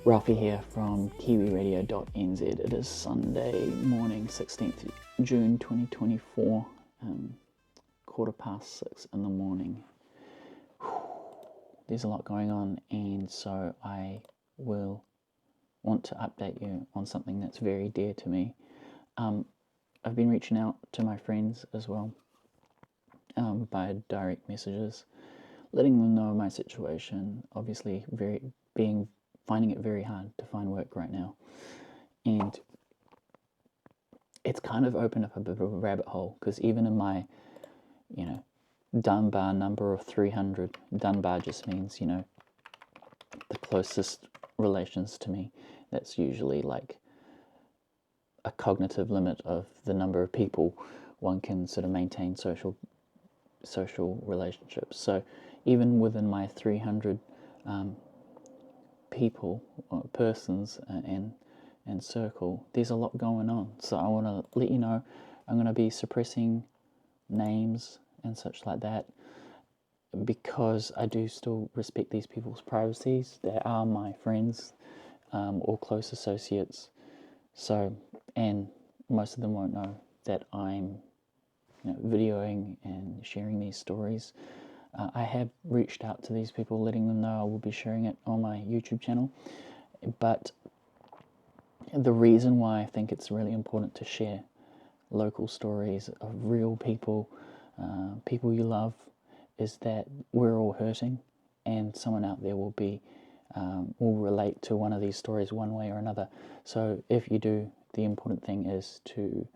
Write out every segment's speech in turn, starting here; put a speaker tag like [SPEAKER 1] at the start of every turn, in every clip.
[SPEAKER 1] Ralphie here from kiwiradio.nz. It is Sunday morning, 16th June 2024, 6:15 in the morning. There's a lot going on, and so I will want to update you on something that's very dear to me. I've been reaching out to my friends as well by direct messages, letting them know my situation. Obviously, finding it very hard to find work right now, and it's kind of opened up a bit of a rabbit hole, because even in my, Dunbar number of 300, Dunbar just means, the closest relations to me. That's usually like a cognitive limit of the number of people one can sort of maintain social relationships. So even within my 300 people or persons and circle, there's a lot going on. So I want to let you know I'm going to be suppressing names and such like that, because I do still respect these people's privacies. They are my friends or close associates. So, and most of them won't know that I'm videoing and sharing these stories. I have reached out to these people, letting them know I will be sharing it on my YouTube channel. But the reason why I think it's really important to share local stories of real people, people you love, is that we're all hurting, and someone out there will relate to one of these stories one way or another. So if you do, the important thing is to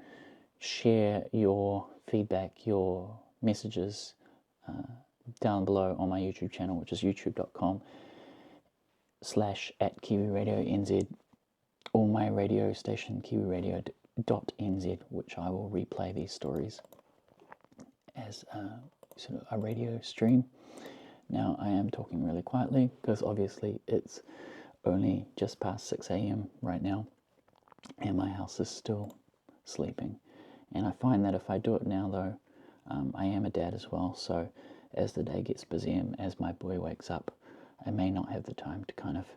[SPEAKER 1] share your feedback, your messages down below on my YouTube channel, which is youtube.com/@KiwiRadioNZ, or my radio station kiwiradio.nz, which I will replay these stories as sort of a radio stream. Now, I am talking really quietly because obviously it's only just past 6 a.m. right now, and my house is still sleeping. And I find that if I do it now, though, I am a dad as well, so as the day gets busier and as my boy wakes up, I may not have the time to kind of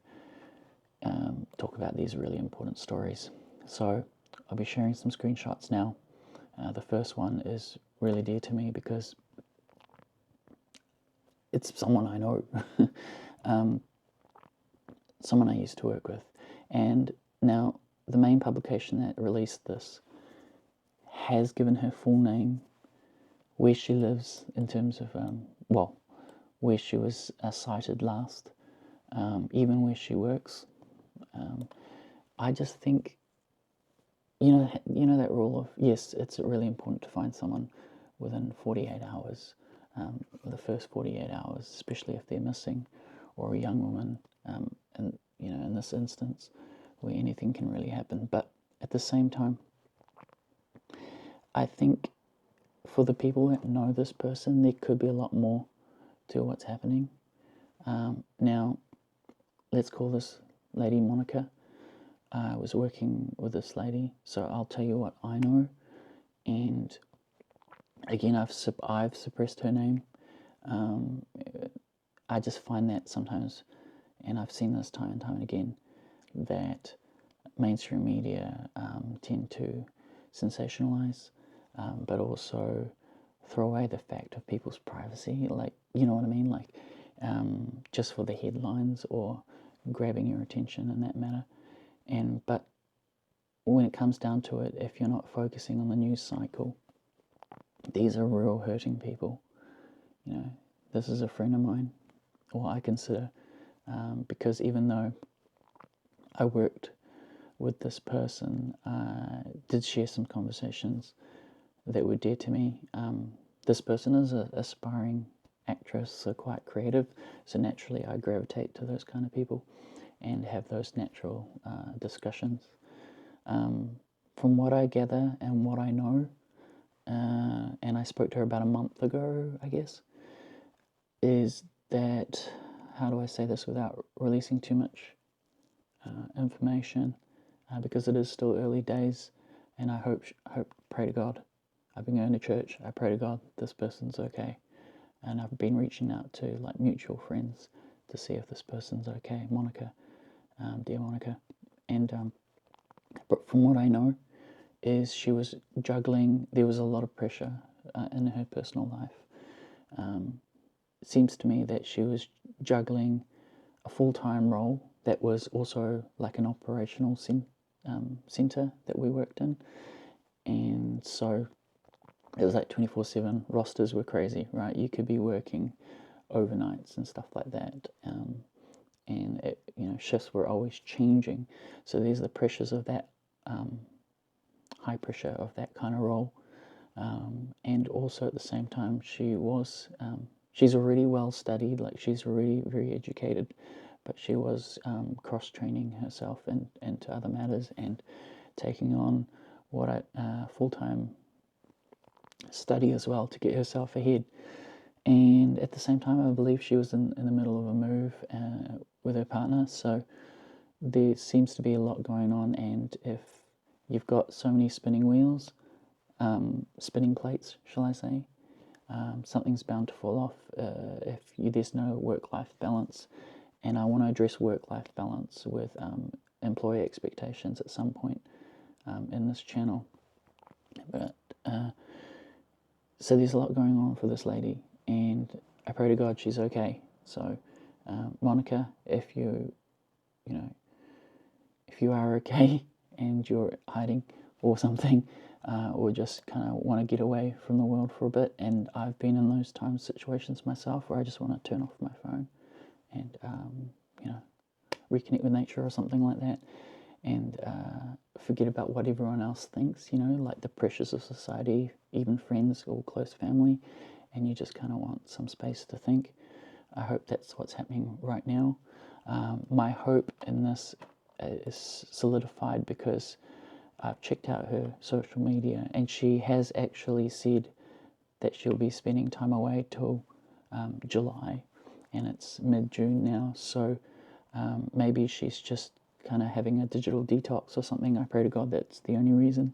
[SPEAKER 1] talk about these really important stories. So I'll be sharing some screenshots now. The first one is really dear to me because it's someone I know, someone I used to work with. And now the main publication that released this has given her full name, where she lives in terms of, where she was cited last, even where she works. I just think, you know that rule of, yes, it's really important to find someone within 48 hours, the first 48 hours, especially if they're missing, or a young woman, and in this instance, where anything can really happen. But at the same time, I think for the people that know this person, there could be a lot more to what's happening. Now, let's call this lady Monica. I was working with this lady, so I'll tell you what I know. And again, I've suppressed her name. I just find that sometimes, and I've seen this time and time again, that mainstream media tend to sensationalize, but also throw away the fact of people's privacy, like, you know what I mean, like just for the headlines or grabbing your attention in that manner. But when it comes down to it, if you're not focusing on the news cycle, these are real hurting people. This is a friend of mine, or I consider, because even though I worked with this person, did share some conversations that were dear to me. This person is an aspiring actress, so quite creative, so naturally I gravitate to those kind of people and have those natural discussions. From what I gather and what I know, and I spoke to her about a month ago, I guess, is that, how do I say this without releasing too much information, because it is still early days, and I pray to God. I've been going to church, I pray to God this person's okay, and I've been reaching out to like mutual friends to see if this person's okay. Monica, dear Monica. And but from what I know, is she was juggling. There was a lot of pressure in her personal life. It seems to me that she was juggling a full-time role that was also like an operational centre that we worked in, and so it was like 24/7. Rosters were crazy, right? You could be working overnights and stuff like that, and shifts were always changing. So there's the pressures of that, high pressure of that kind of role, and also at the same time she's already well studied, like she's already very educated, but she was cross-training herself into other matters and taking on what full-time study as well to get herself ahead. And at the same time, I believe she was in the middle of a move with her partner, so there seems to be a lot going on. And if you've got so many spinning wheels, spinning plates, shall I say, something's bound to fall off there's no work-life balance. And I want to address work-life balance with employee expectations at some point in this channel. But so there's a lot going on for this lady, and I pray to God she's okay. So, Monica, if you are okay and you're hiding or something, or just kind of want to get away from the world for a bit, and I've been in those situations myself where I just want to turn off my phone and reconnect with nature or something like that, and forget about what everyone else thinks, like the pressures of society, even friends or close family, and you just kind of want some space to think. I hope that's what's happening right now. My hope in this is solidified because I've checked out her social media, and she has actually said that she'll be spending time away till July, and it's mid-June now, so maybe she's just kind of having a digital detox or something. I pray to God that's the only reason.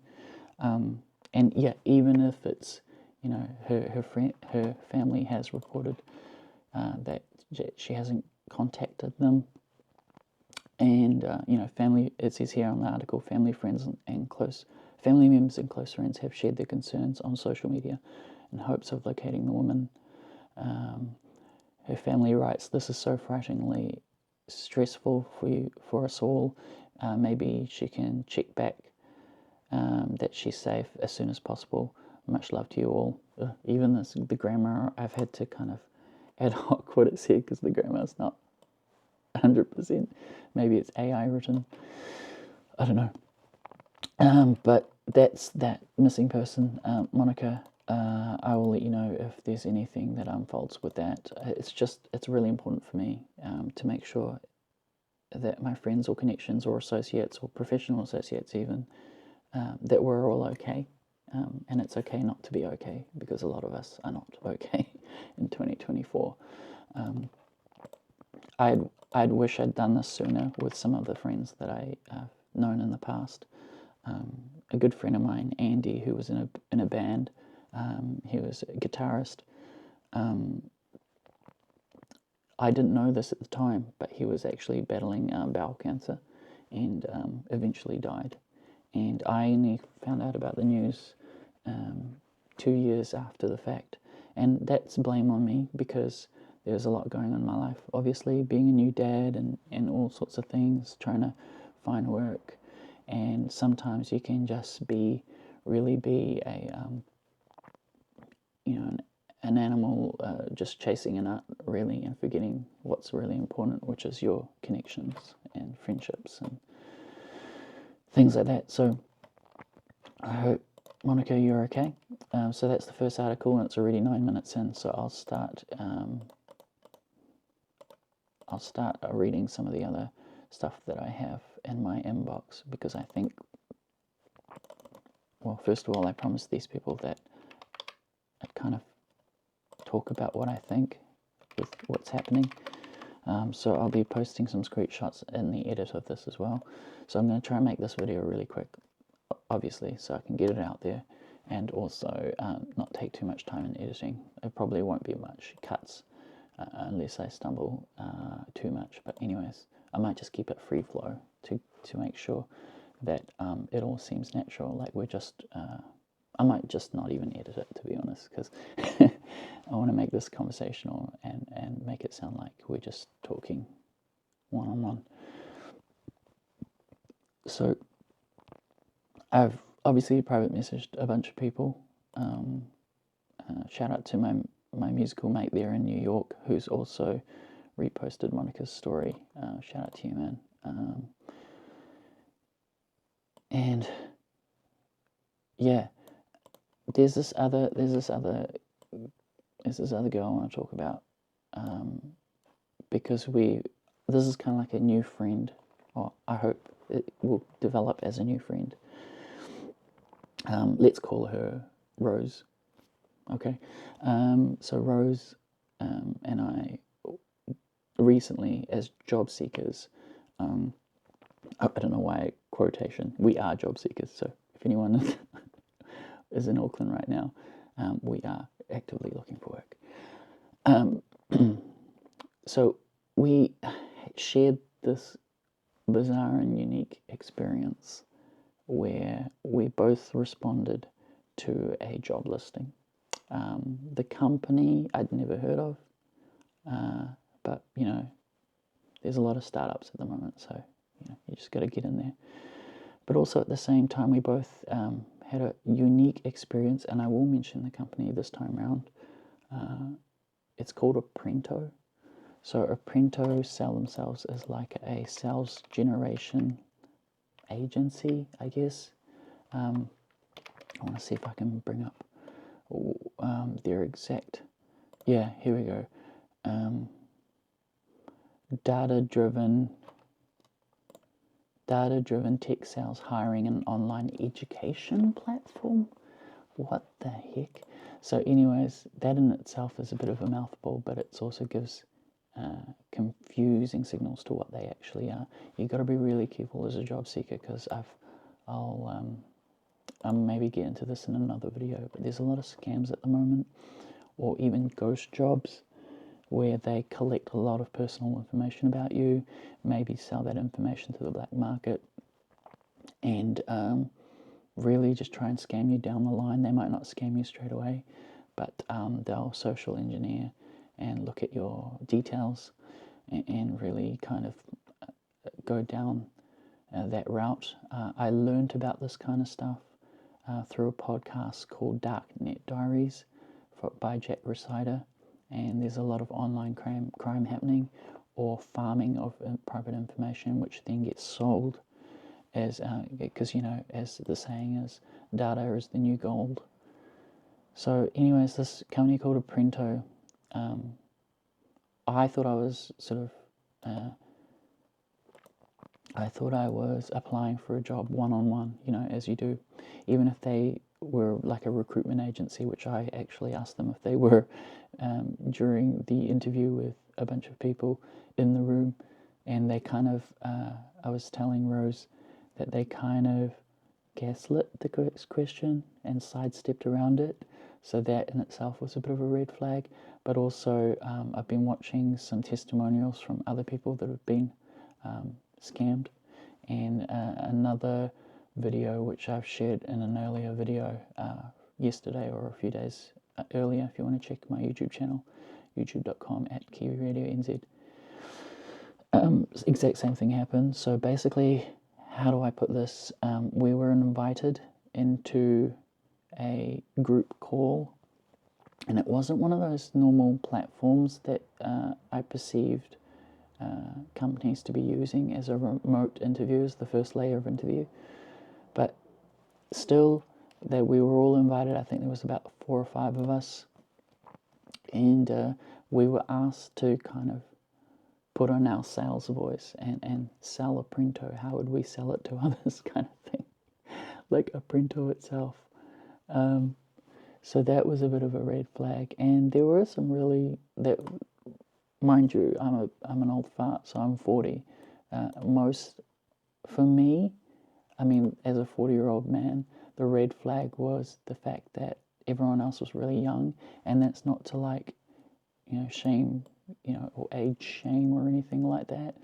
[SPEAKER 1] And yeah, even if it's, her family has reported that she hasn't contacted them, and family. It says here on the article, family, friends, and close family members and close friends have shared their concerns on social media in hopes of locating the woman. Her family writes, "This is so frighteningly stressful for us all. Maybe she can check back that she's safe as soon as possible. Much love to you all." Even the grammar, I've had to kind of ad hoc what it said because the grammar's not 100%. Maybe it's AI written. I don't know. But that's that missing person, Monica. I will let you know if there's anything that unfolds with that. It's really important for me to make sure that my friends or connections or associates or professional associates even, that we're all okay. And it's okay not to be okay, because a lot of us are not okay in 2024. I'd wish I'd done this sooner with some of the friends that I've known in the past. A good friend of mine, Andy, who was in a band, he was a guitarist. I didn't know this at the time, but he was actually battling bowel cancer, and eventually died. And I only found out about the news 2 years after the fact, and that's blame on me because there's a lot going on in my life. Obviously, being a new dad and all sorts of things, trying to find work, and sometimes you can just really be a an animal just chasing a nut, really, and forgetting what's really important, which is your connections and friendships and things like that. So I hope, Monica, you're okay. So that's the first article, and it's already 9 minutes in. So I'll start reading some of the other stuff that I have in my inbox, because I think, well, first of all, I promised these people that I'd kind of talk about what I think with what's happening. So I'll be posting some screenshots in the edit of this as well. So I'm going to try and make this video really quick, obviously, so I can get it out there, and also not take too much time in editing. It probably won't be much cuts unless I stumble too much. But anyways, I might just keep it free flow to make sure that it all seems natural. Like we're just, I might just not even edit it, to be honest, because I want to make this conversational and make it sound like we're just talking one-on-one. So I've obviously private messaged a bunch of people. Shout out to my musical mate there in New York, who's also reposted Monica's story. Shout out to you, man. And yeah, there's this other girl I want to talk about, because this is kind of like a new friend, or I hope it will develop as a new friend. Let's call her Rose. Okay, so Rose and I recently, as job seekers, I don't know why quotation, we are job seekers, so if anyone is in Auckland right now, we are actively looking for work. So we shared this bizarre and unique experience where we both responded to a job listing. The company I'd never heard of, but there's a lot of startups at the moment, so you just got to get in there. But also at the same time, we both had a unique experience, and I will mention the company this time around. It's called Apprento. So Apprento sell themselves as like a sales generation agency, I guess. I want to see if I can bring up their exact. Yeah, here we go. Data-driven tech sales hiring and online education platform. What the heck? So anyways, that in itself is a bit of a mouthful, but it also gives confusing signals to what they actually are. You've got to be really careful as a job seeker, because I'll maybe get into this in another video, but there's a lot of scams at the moment, or even ghost jobs, where they collect a lot of personal information about you, maybe sell that information to the black market, and really just try and scam you down the line. They might not scam you straight away, but they'll social engineer and look at your details and really kind of go down that route. I learned about this kind of stuff through a podcast called Darknet Diaries by Jack Resider, and there's a lot of online crime happening, or farming of private information, which then gets sold as, because as the saying is, data is the new gold. So anyways, this company called Apprento, I thought I was I thought I was applying for a job one-on-one, as you do, even if they were like a recruitment agency, which I actually asked them if they were during the interview with a bunch of people in the room, and they kind of, I was telling Rose that they kind of gaslit the question and sidestepped around it, so that in itself was a bit of a red flag. But also, I've been watching some testimonials from other people that have been scammed, and another video which I've shared in an earlier video yesterday or a few days earlier. If you want to check my YouTube channel, youtube.com/KiwiRadioNZ. Exact same thing happened. So basically, how do I put this? We were invited into a group call, and it wasn't one of those normal platforms that I perceived companies to be using as a remote interview, as the first layer of interview. But still, that we were all invited. I think there was about 4 or 5 of us, and we were asked to kind of put on our sales voice and sell Apprento. How would we sell it to others, kind of thing, like Apprento itself. So that was a bit of a red flag, and there were some really, that, mind you, I'm an old fart, so I'm 40. For me, I mean, as a 40-year-old man, the red flag was the fact that everyone else was really young, and that's not to shame, or age shame or anything like that.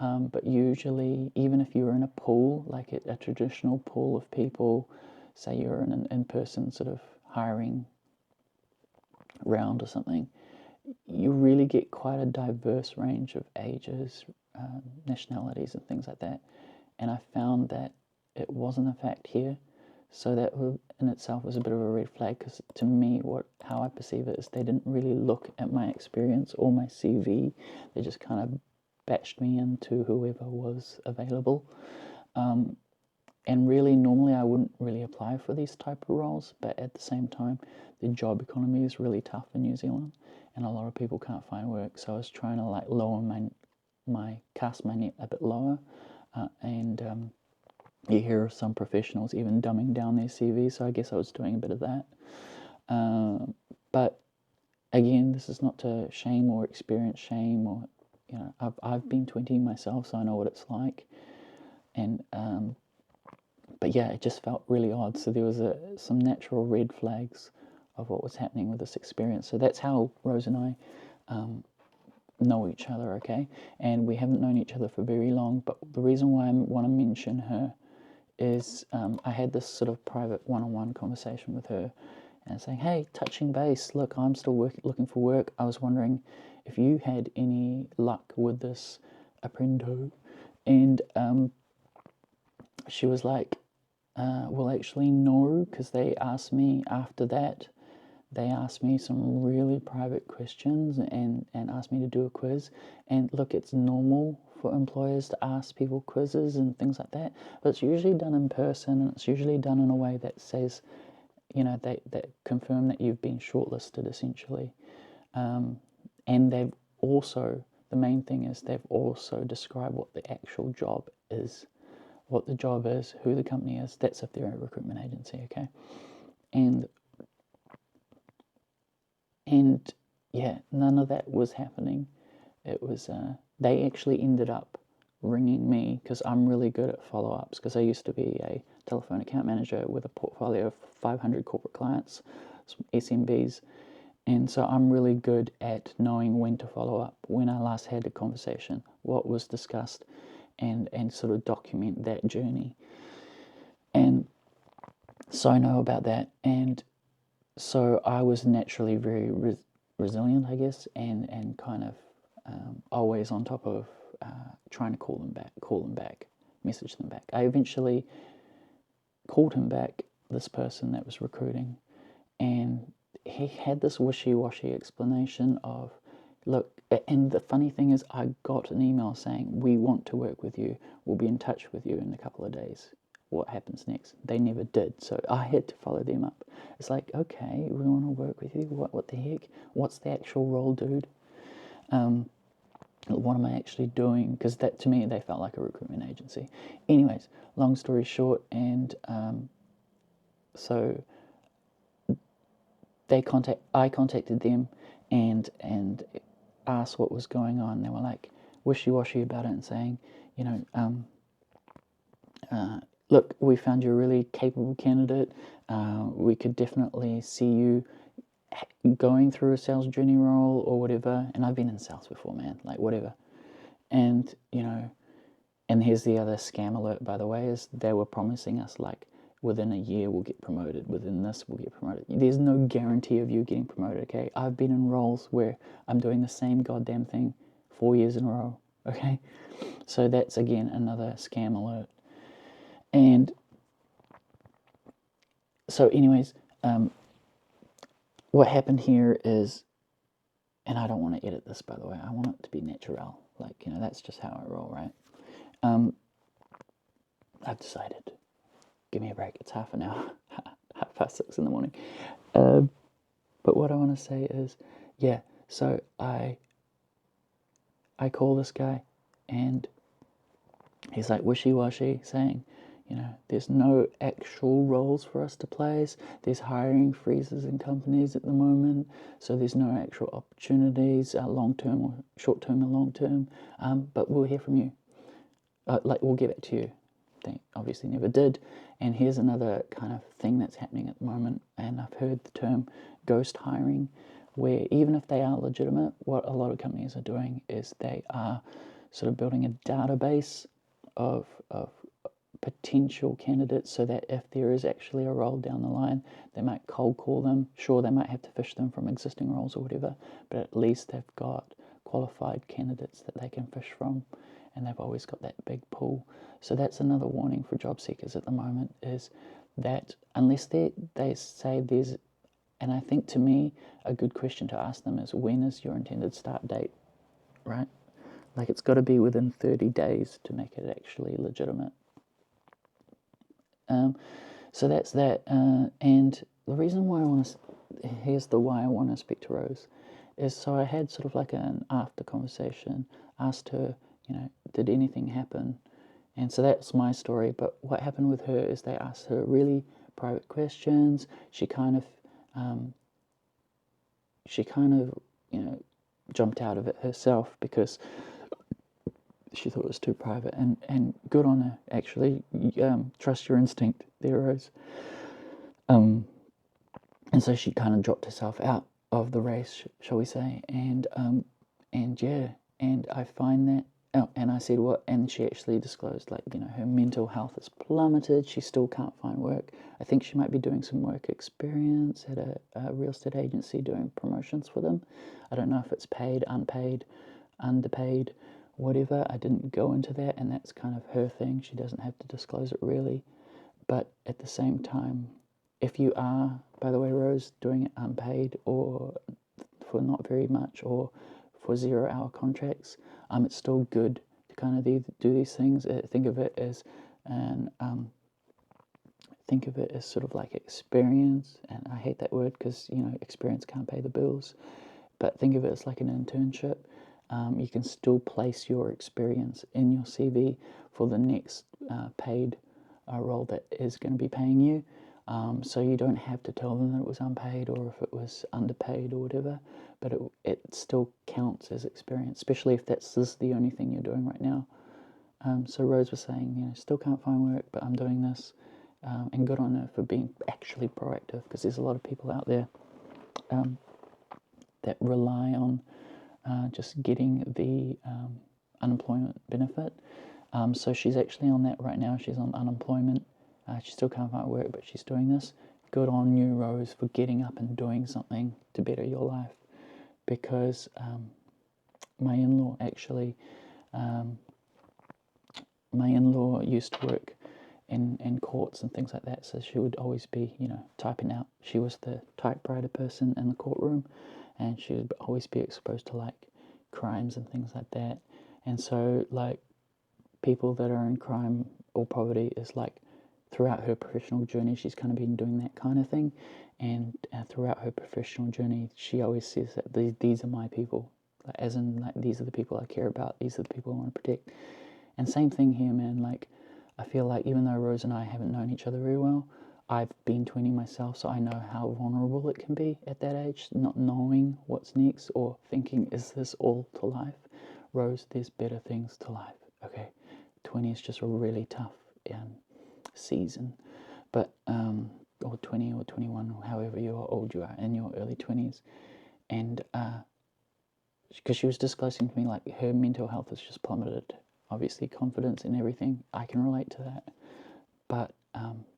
[SPEAKER 1] But usually, even if you're in a pool, like a traditional pool of people, say you're in an in-person sort of hiring round or something, you really get quite a diverse range of ages, nationalities, and things like that. And I found that it wasn't a fact here. So that in itself was a bit of a red flag, because to me, how I perceive it is they didn't really look at my experience or my CV. They just kind of batched me into whoever was available. And really, normally I wouldn't really apply for these type of roles, but at the same time, the job economy is really tough in New Zealand, and a lot of people can't find work. So I was trying to like lower cast my net a bit lower, and you hear of some professionals even dumbing down their CV. So I guess I was doing a bit of that. But again, this is not to shame or experience shame, or I've been 20 myself, so I know what it's like. And but yeah, it just felt really odd. So there was some natural red flags of what was happening with this experience. So that's how Rose and I know each other, okay? And we haven't known each other for very long, but the reason why I want to mention her is I had this sort of private one-on-one conversation with her, and saying, hey, touching base, look, I'm still looking for work. I was wondering if you had any luck with this apprendo. And she was like, well, actually, no, because they asked me after that, they asked me some really private questions and asked me to do a quiz. And look, it's normal for employers to ask people quizzes and things like that, but it's usually done in person, and it's usually done in a way that says, that confirm that you've been shortlisted, essentially. And they've also, the main thing is they've also described what the actual job is, what the job is, who the company is. That's if they're a recruitment agency, okay? And yeah, none of that was happening. It was, they actually ended up ringing me, because I'm really good at follow-ups, because I used to be a telephone account manager with a portfolio of 500 corporate clients, SMBs, and so I'm really good at knowing when to follow up, when I last had a conversation, what was discussed, and sort of document that journey. And so I know about that, and so I was naturally very resilient, I guess, and kind of always on top of trying to call them back, message them back. I eventually called him back, this person that was recruiting, and he had this wishy-washy explanation of, look, and the funny thing is I got an email saying, we want to work with you, we'll be in touch with you in a couple of days. What happens next? They never did, so I had to follow them up. It's like, okay, we want to work with you, what the heck? What's the actual role, dude? What am I actually doing? Because that, to me, they felt like a recruitment agency. Anyways, long story short, and so I contacted them and asked what was going on. They were like wishy-washy about it and saying, look, we found you a really capable candidate. We could definitely see you going through a sales journey role or whatever. And I've been in sales before, man, like whatever. And, and here's the other scam alert, by the way, is they were promising us like within a year we'll get promoted, within this we'll get promoted. There's no guarantee of you getting promoted, okay? I've been in roles where I'm doing the same goddamn thing 4 years in a row, okay? So that's, again, another scam alert. And so anyways, what happened here is, and I don't want to edit this, by the way, I want it to be natural, like, that's just how I roll, right? I've decided, give me a break, it's half an hour, 6:30 in the morning. But what I want to say is, yeah, so I call this guy, and he's like wishy-washy, saying, there's no actual roles for us to place. There's hiring freezes in companies at the moment, so there's no actual opportunities, long-term or short-term or long-term, but we'll hear from you. We'll get back to you. They obviously never did. And here's another kind of thing that's happening at the moment, and I've heard the term ghost hiring, where even if they are legitimate, what a lot of companies are doing is they are sort of building a database of potential candidates, so that if there is actually a role down the line, they might cold call them. Sure, they might have to fish them from existing roles or whatever, but at least they've got qualified candidates that they can fish from, and they've always got that big pool. So that's another warning for job seekers at the moment, is that unless they say there's, and I think to me a good question to ask them is, when is your intended start date, right? Like, it's got to be within 30 days to make it actually legitimate. So that's that. And the reason why here's the why I want to speak to Rose, is so I had sort of like an after conversation, asked her, did anything happen? And so that's my story. But what happened with her is they asked her really private questions. She kind of, jumped out of it herself because she thought it was too private, and good on her, actually. Trust your instinct there, Rose. And so she kind of dropped herself out of the race, shall we say, and I find that, and I said, what, and she actually disclosed, like, her mental health has plummeted, she still can't find work. I think she might be doing some work experience at a real estate agency, doing promotions for them. I don't know if it's paid, unpaid, underpaid, whatever. I didn't go into that, and that's kind of her thing. She doesn't have to disclose it really. But at the same time, if you are, by the way, Rose, doing it unpaid or for not very much or for 0-hour contracts, it's still good to kind of do these things. Think of it as sort of like experience, and I hate that word because experience can't pay the bills. But think of it as like an internship. You can still place your experience in your CV for the next paid role that is going to be paying you. So you don't have to tell them that it was unpaid or if it was underpaid or whatever, but it still counts as experience, especially if this is the only thing you're doing right now. So Rose was saying, still can't find work, but I'm doing this, and good on her for being actually proactive, because there's a lot of people out there that rely on just getting the unemployment benefit. So she's actually on that right now. She's on unemployment. She still can't find work, but she's doing this. Good on you, Rose, for getting up and doing something to better your life. Because my in-law actually, used to work in courts and things like that. So she would always be, typing out. She was the typewriter person in the courtroom, and she would always be exposed to like crimes and things like that. And so like people that are in crime or poverty is like, throughout her professional journey, she's kind of been doing that kind of thing. And throughout her professional journey, she always says that these are my people, like, as in like, these are the people I care about, these are the people I want to protect. And same thing here, man. Like, I feel like even though Rose and I haven't known each other very well, I've been 20 myself, so I know how vulnerable it can be at that age, not knowing what's next or thinking, is this all to life? Rose, there's better things to life, okay? 20 is just a really tough season, but or 20 or 21, or however old you are in your early 20s, and because she was disclosing to me like her mental health has just plummeted. Obviously, confidence in everything, I can relate to that, but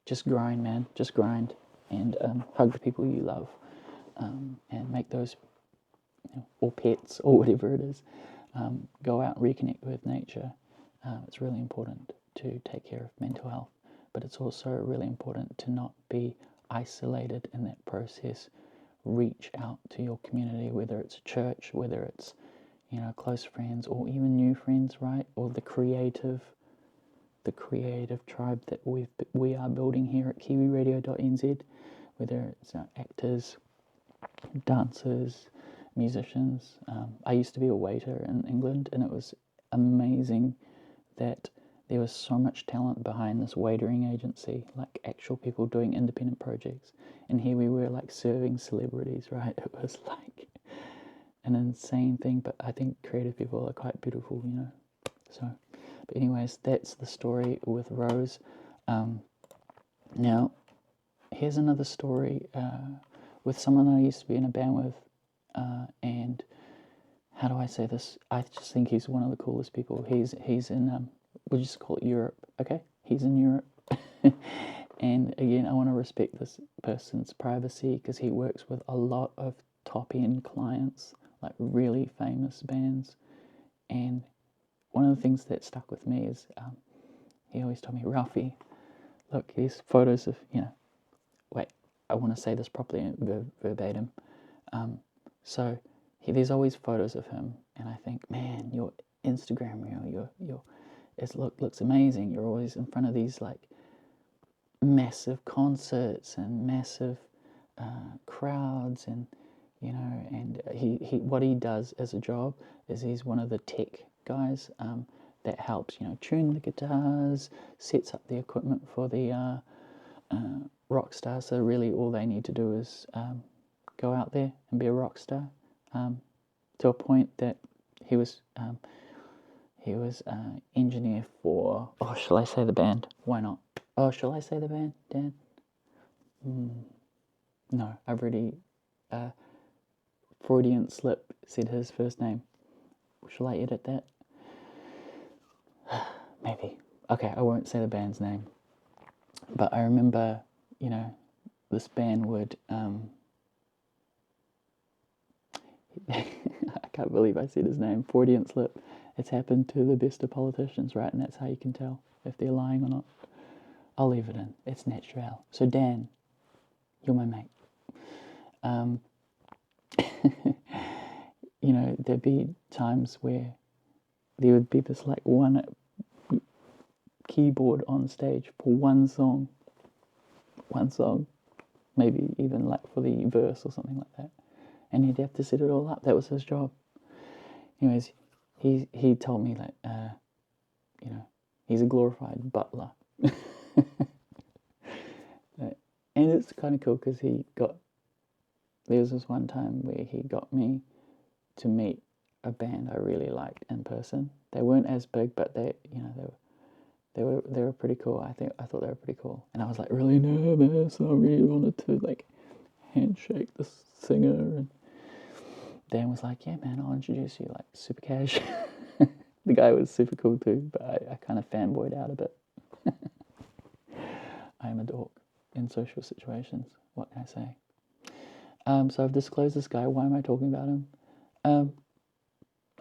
[SPEAKER 1] just grind, man, just grind, and hug the people you love, and make those, or pets or whatever it is, go out and reconnect with nature. It's really important to take care of mental health, but it's also really important to not be isolated in that process. Reach out to your community, whether it's a church, whether it's close friends, or even new friends, right? Or the creative tribe that we are building here at kiwiradio.nz, whether it's actors, dancers, musicians. I used to be a waiter in England, and it was amazing that there was so much talent behind this waitering agency, like actual people doing independent projects. And here we were, like, serving celebrities, right? It was like an insane thing, but I think creative people are quite beautiful, So, but anyways, that's the story with Rose. Now, here's another story with someone that I used to be in a band with, and how do I say this? I just think he's one of the coolest people. He's in, we'll just call it Europe, okay? He's in Europe. And again, I want to respect this person's privacy because he works with a lot of top-end clients, like really famous bands. And one of the things that stuck with me is he always told me, Ralphie, look, here's photos of, wait, I want to say this properly verbatim. So there's always photos of him, and I think, man, your Instagram reel, looks amazing. You're always in front of these like massive concerts and massive crowds, and and he what he does as a job is he's one of the tech guys that helps tune the guitars, sets up the equipment for the rock stars. So really all they need to do is go out there and be a rock star, to a point that he was engineer for, shall I say the band? Why not? Shall I say the band, Dan? No, I've already Freudian slip, said his first name. Shall I edit that? Maybe. Okay, I won't say the band's name. But I remember, this band would, I can't believe I said his name, Freudian slip. It's happened to the best of politicians, right? And that's how you can tell if they're lying or not. I'll leave it in. It's natural. So Dan, you're my mate. There'd be times where there would be this like one keyboard on stage for one song, maybe even like for the verse or something like that, and he'd have to set it all up. That was his job. Anyways, he told me like, he's a glorified butler. And it's kind of cool because there was this one time where he got me to meet a band I really liked in person. They weren't as big, but they were pretty cool. I thought they were pretty cool. And I was like really nervous, and I really wanted to like handshake this singer, and Dan was like, yeah man, I'll introduce you, like super cash. The guy was super cool too, but I kind of fanboyed out a bit. I'm a dork in social situations. What can I say? So I've disclosed this guy. Why am I talking about him?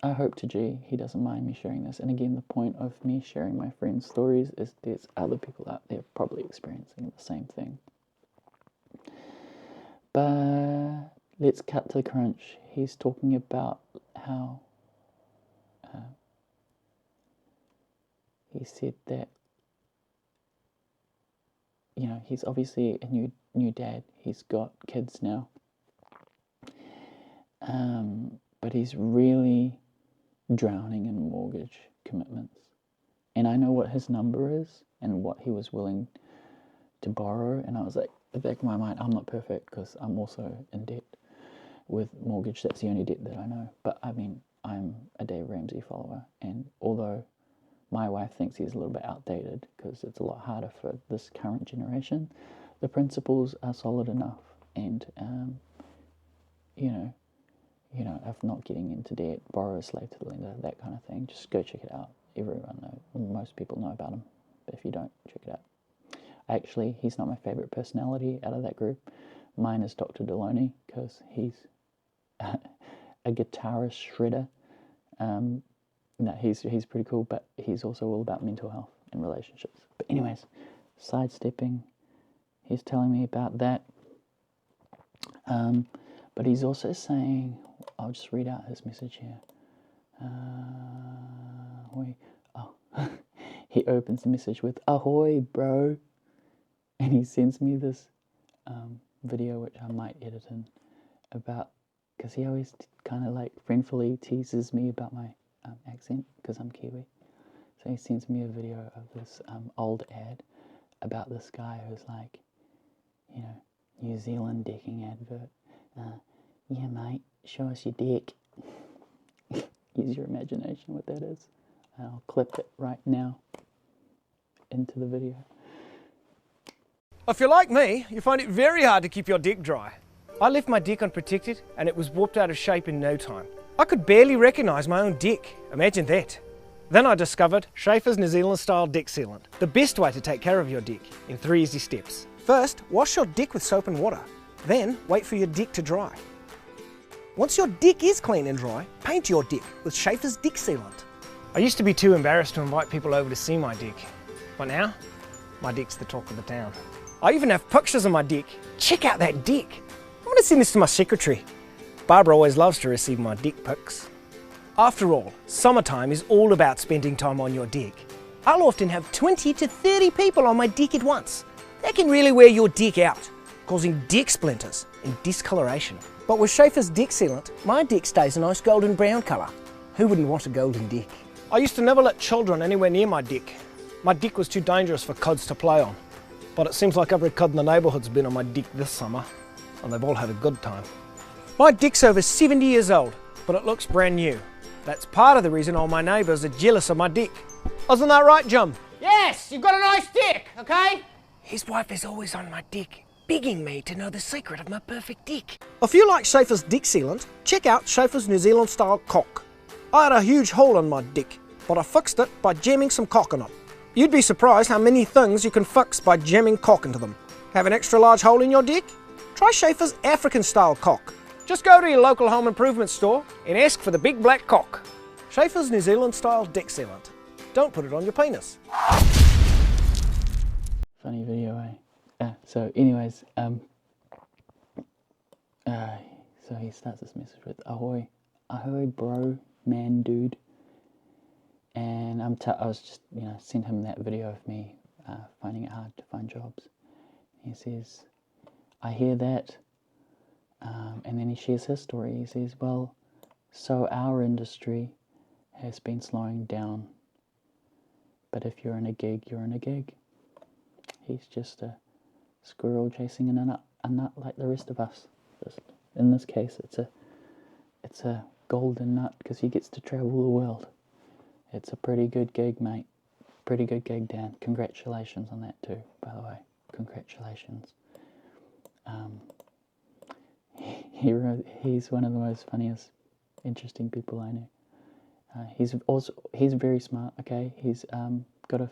[SPEAKER 1] I hope to G he doesn't mind me sharing this. And again, the point of me sharing my friends' stories is there's other people out there probably experiencing the same thing. But let's cut to the crunch. He's talking about how he said that he's obviously a new dad. He's got kids now. But he's really drowning in mortgage commitments. And I know what his number is and what he was willing to borrow. And I was like, at the back of my mind, I'm not perfect because I'm also in debt with mortgage. That's the only debt that I know. But I mean, I'm a Dave Ramsey follower. And although my wife thinks he's a little bit outdated because it's a lot harder for this current generation, the principles are solid enough. And, of not getting into debt, borrow a slave to the lender, that kind of thing. Just go check it out. Everyone knows. Most people know about him. But if you don't, check it out. Actually, he's not my favorite personality out of that group. Mine is Dr. Deloney because he's a guitarist shredder. No, he's pretty cool, but he's also all about mental health and relationships. But anyways, sidestepping, he's telling me about that. But he's also saying, I'll just read out his message here. He opens the message with, ahoy, bro. And he sends me this video, which I might edit in, about, because he always kind of like friendfully teases me about my accent, because I'm Kiwi. So he sends me a video of this old ad about this guy who's like, New Zealand decking advert. Yeah, mate, show us your dick. Use your imagination what that is. I'll clip it right now into the video.
[SPEAKER 2] If you're like me, you find it very hard to keep your dick dry. I left my dick unprotected and it was warped out of shape in no time. I could barely recognise my own dick. Imagine that. Then I discovered Schaefer's New Zealand style dick sealant. The best way to take care of your dick in 3 easy steps. First, wash your dick with soap and water. Then, wait for your dick to dry. Once your dick is clean and dry, paint your dick with Schaefer's dick sealant. I used to be too embarrassed to invite people over to see my dick. But now, my dick's the talk of the town. I even have pictures of my dick. Check out that dick. I'm going to send this to my secretary. Barbara always loves to receive my dick pics. After all, summertime is all about spending time on your dick. I'll often have 20 to 30 people on my dick at once. That can really wear your dick out, causing dick splinters and discoloration. But with Schaefer's dick sealant, my dick stays a nice golden brown colour. Who wouldn't want a golden dick? I used to never let children anywhere near my dick. My dick was too dangerous for kids to play on. But it seems like every kid in the neighbourhood's been on my dick this summer, and they've all had a good time. My dick's over 70 years old, but it looks brand new. That's part of the reason all my neighbours are jealous of my dick. Isn't that right, Jim?
[SPEAKER 3] Yes, you've got a nice dick, okay?
[SPEAKER 2] His wife is always on my dick, begging me to know the secret of my perfect dick. If you like Schaefer's dick sealant, check out Schaefer's New Zealand style cock. I had a huge hole in my dick, but I fixed it by jamming some cock in it. You'd be surprised how many things you can fix by jamming cock into them. Have an extra large hole in your dick? Try Schaefer's African style cock. Just go to your local home improvement store and ask for the big black cock. Schaefer's New Zealand style dick sealant. Don't put it on your penis.
[SPEAKER 1] Funny video, eh? So anyways, so he starts this message with ahoy bro, man dude. And I was just, sent him that video of me finding it hard to find jobs. He says, I hear that. And then he shares his story. He says, well, so our industry has been slowing down. But if you're in a gig, you're in a gig. He's just a squirrel chasing a nut like the rest of us. In this case, it's a golden nut because he gets to travel the world. It's a pretty good gig, mate. Pretty good gig, Dan. Congratulations on that too, by the way. Congratulations. He's one of the most funniest, interesting people I know. He's very smart. Okay, he's got a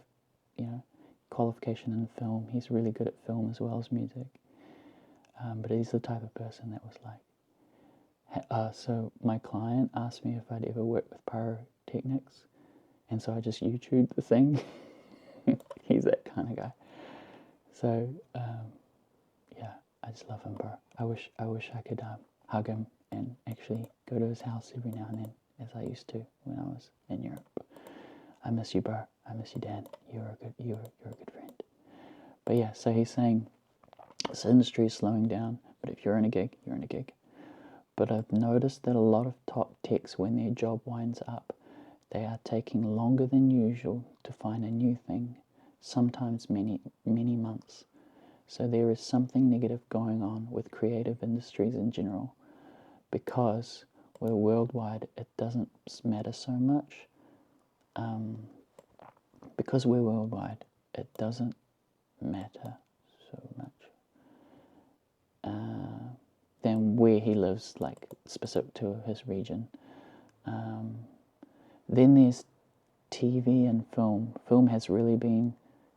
[SPEAKER 1] qualification in film. He's really good at film as well as music. But he's the type of person that was like. So my client asked me if I'd ever worked with pyrotechnics. And so I just YouTubed the thing. He's that kind of guy. So, yeah, I just love him, bro. I wish I could hug him and actually go to his house every now and then, as I used to when I was in Europe. I miss you, bro. I miss you, Dan. You're a good friend. But yeah, so he's saying this industry is slowing down, but if you're in a gig, you're in a gig. But I've noticed that a lot of top techs, when their job winds up, they are taking longer than usual to find a new thing, sometimes many months. So there is something negative going on with creative industries in general. Because we're worldwide, it doesn't matter so much. Because we're worldwide, it doesn't matter so much. Than where he lives, like specific to his region. Then there's TV and film. Film has really been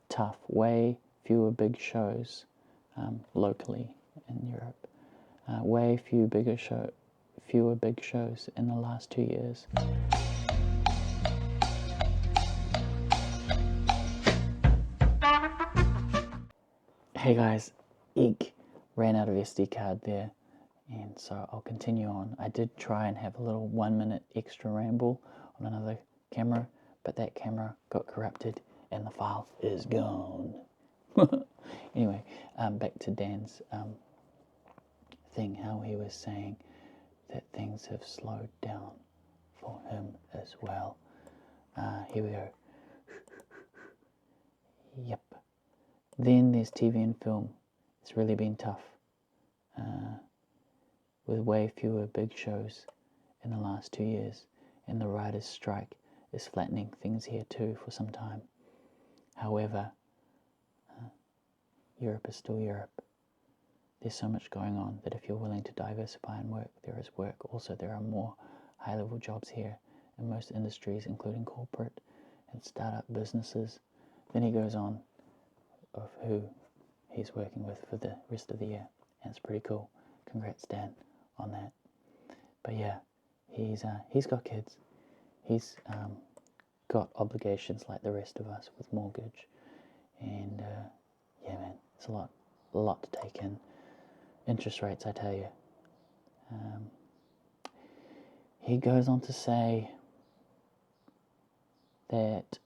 [SPEAKER 1] tough. Way fewer big shows locally in Europe. Way fewer big shows in the last 2 years. Hey guys, Eek ran out of SD card there, and so I'll continue on. I did try and have a little 1 minute extra ramble on another camera, but that camera got corrupted and the file is gone. Anyway, back to Dan's thing, how he was saying that things have slowed down for him as well. Here we go. Yep. Then there's TV and film. It's really been tough. With way fewer big shows in the last 2 years, and the writers' strike is flattening things here too for some time. However, Europe is still Europe. There's so much going on that if you're willing to diversify and work, there is work. Also, there are more high-level jobs here in most industries, including corporate and startup businesses. Then he goes on of who he's working with for the rest of the year, and it's pretty cool. Congrats, Dan, on that. But yeah, he's got kids. He's got obligations like the rest of us with mortgage, and yeah, man, it's a lot to take in. Interest rates, I tell you. He goes on to say that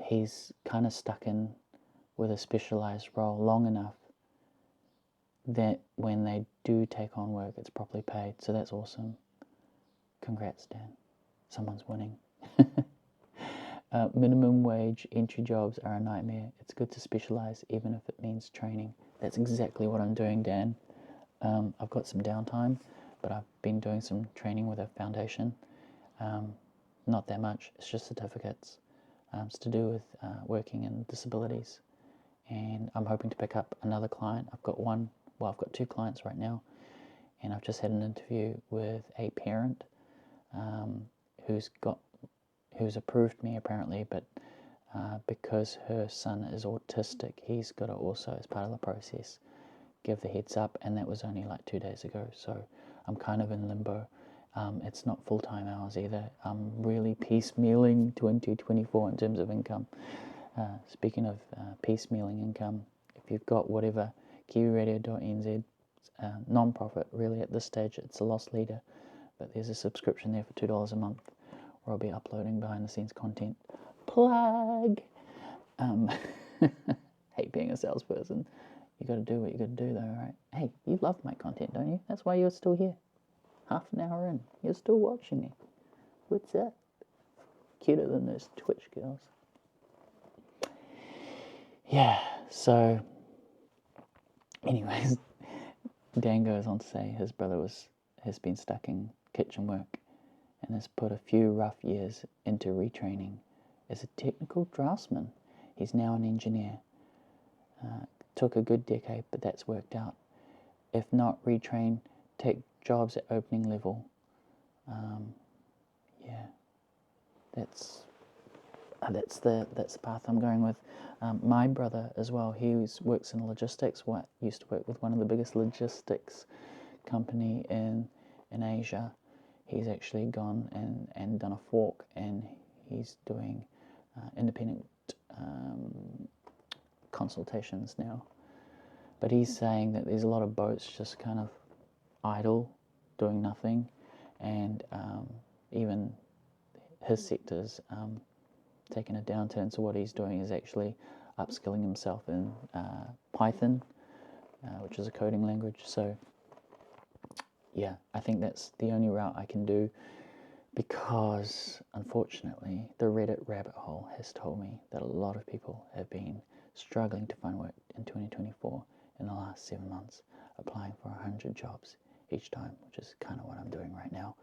[SPEAKER 1] he's kind of stuck in with a specialized role long enough that when they do take on work, it's properly paid. So that's awesome. Congrats, Dan. Someone's winning. Minimum wage entry jobs are a nightmare. It's good to specialize, even if it means training. That's exactly what I'm doing, Dan. I've got some downtime, but I've been doing some training with a foundation. Not that much. It's just certificates. It's to do with working in disabilities. And I'm hoping to pick up another client. I've got two clients right now. And I've just had an interview with a parent who's approved me apparently, but because her son is autistic, he's got to also, as part of the process, give the heads up, and that was only like 2 days ago, so I'm kind of in limbo. It's not full-time hours either. I'm really piecemealing 2024 in terms of income. Speaking of piecemealing income, if you've got whatever, kiwiradio.nz, non-profit, really at this stage it's a loss leader, but there's a subscription there for $2 a month where I'll be uploading behind-the-scenes content. Plug! Hate being a salesperson. You got to do what you got to do though, right? Hey, you love my content, don't you? That's why you're still here. Half an hour in, you're still watching me. What's up? Cuter than those Twitch girls. Yeah, so anyways, Dan goes on to say his brother has been stuck in kitchen work and has put a few rough years into retraining as a technical draftsman. He's now an engineer. Took a good decade, but that's worked out. If not retrain, take jobs at opening level. Yeah, that's the path I'm going with. My brother as well, he works in logistics. Used to work with one of the biggest logistics company in Asia. He's actually gone and done a fork, and he's doing independent consultations now. But he's saying that there's a lot of boats just kind of idle, doing nothing, and even his sector's taken a downturn. So what he's doing is actually upskilling himself in Python, which is a coding language. So yeah, I think that's the only route I can do, because unfortunately the Reddit rabbit hole has told me that a lot of people have been struggling to find work in 2024 in the last 7 months, applying for 100 jobs each time, which is kind of what I'm doing right now,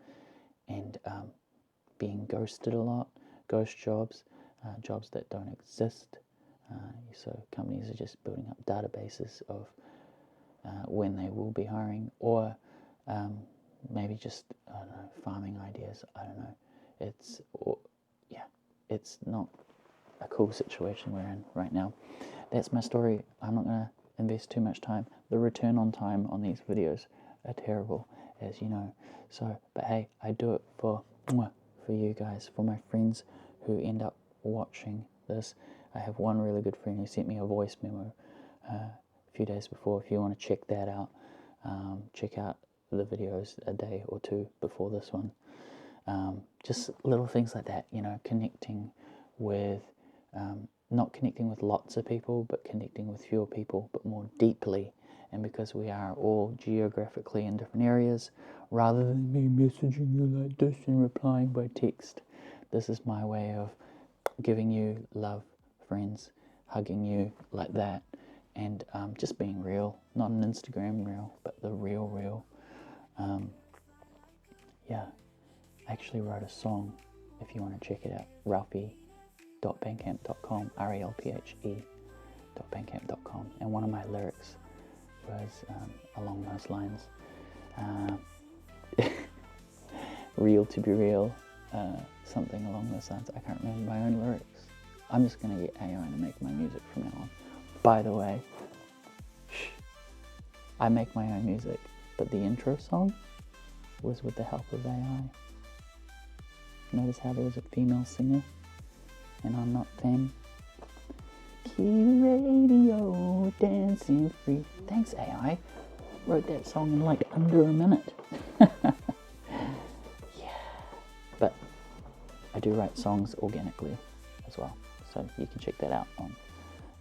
[SPEAKER 1] and being ghosted a lot, ghost jobs, jobs that don't exist. So companies are just building up databases of when they will be hiring, or maybe just, I don't know, farming ideas. I don't know. It's not a cool situation we're in right now. That's my story. I'm not going to invest too much time. The return on time on these videos are terrible, as you know. So, but hey, I do it for you guys, for my friends who end up watching this. I have one really good friend who sent me a voice memo a few days before. If you want to check that out, check out the videos a day or two before this one. Just little things like that, you know, connecting with, not connecting with lots of people, but connecting with fewer people, but more deeply. And because we are all geographically in different areas, rather than me messaging you like this and replying by text, this is my way of giving you love, friends, hugging you like that, and just being real. Not an Instagram reel, but the real. Yeah, I actually wrote a song, if you want to check it out, ralphie.bandcamp.com, RALPHE.bandcamp.com, and one of my lyrics was along those lines. real to be real, something along those lines. I can't remember my own lyrics. I'm just going to get AI to make my music from now on. By the way, I make my own music, but the intro song was with the help of AI. Notice how there was a female singer, and I'm not them. Key radio, dancing free. Thanks, AI. Wrote that song in like under a minute. Yeah. But I do write songs organically as well, so you can check that out on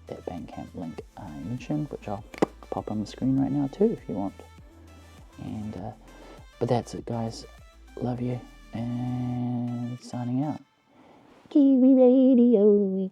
[SPEAKER 1] that Bandcamp link I mentioned, which I'll pop on the screen right now too if you want. And but that's it, guys. Love you, and signing out. Kiwi Radio.